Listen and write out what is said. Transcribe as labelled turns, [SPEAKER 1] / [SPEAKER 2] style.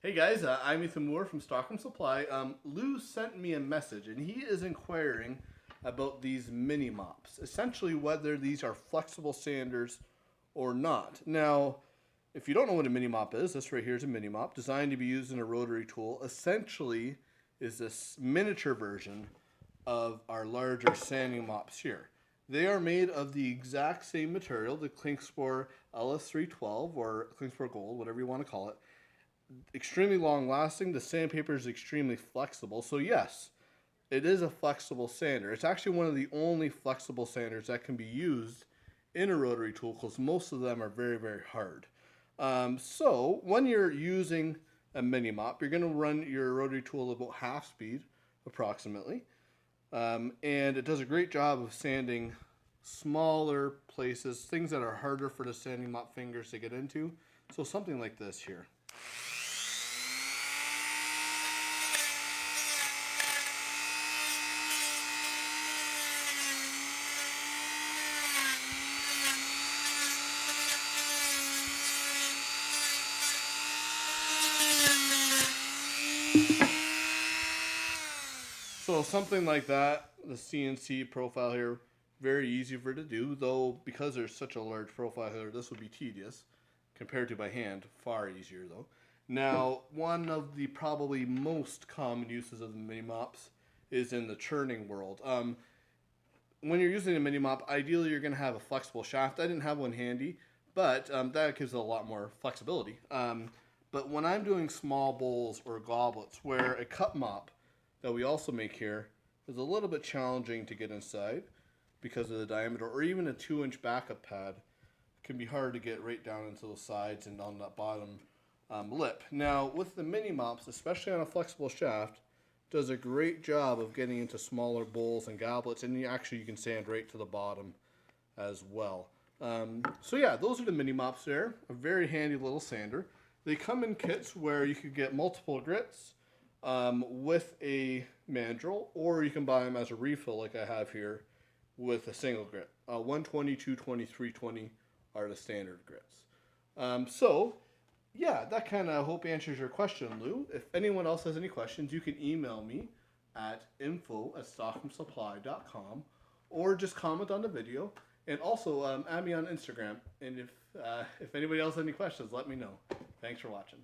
[SPEAKER 1] Hey guys, I'm Ethan Moore from Stockholm Supply. Lou sent me a message and he is inquiring about these mini mops, essentially whether these are flexible sanders or not. Now, if you don't know what a mini mop is, this right here is a mini mop designed to be used in a rotary tool. Essentially, is this miniature version of our larger sanding mops here. They are made of the exact same material, the Klingspor LS312 or Klingspor Gold, whatever you want to call it. Extremely long lasting. The sandpaper is extremely flexible. So yes, it is a flexible sander. It's actually one of the only flexible sanders that can be used in a rotary tool because most of them are very, very hard. So when you're using a mini mop, you're going to run your rotary tool about half speed approximately. And it does a great job of sanding smaller places, things that are harder for the sanding mop fingers to get into. So something like this here. So something like that, the CNC profile here, very easy for it to do, though because there's such a large profile here, this would be tedious compared to by hand, far easier though. Now, one of the probably most common uses of the mini mops is in the churning world. When you're using a mini mop, ideally you're going to have a flexible shaft. I didn't have one handy, but that gives it a lot more flexibility. But when I'm doing small bowls or goblets, where a cup mop that we also make here is a little bit challenging to get inside because of the diameter, or even a 2-inch backup pad can be hard to get right down into the sides and on that bottom lip. Now, with the mini mops, especially on a flexible shaft, does a great job of getting into smaller bowls and goblets, and you can sand right to the bottom as well. So yeah, those are the mini mops there. A very handy little sander. They come in kits where you could get multiple grits with a mandrel, or you can buy them as a refill like I have here with a single grit. 120, 220, 320 are the standard grits. So yeah, that kind of hope answers your question, Lou. If anyone else has any questions, you can email me at info@stockholmsupply.com or just comment on the video. And also add me on Instagram. And if anybody else has any questions, let me know. Thanks for watching.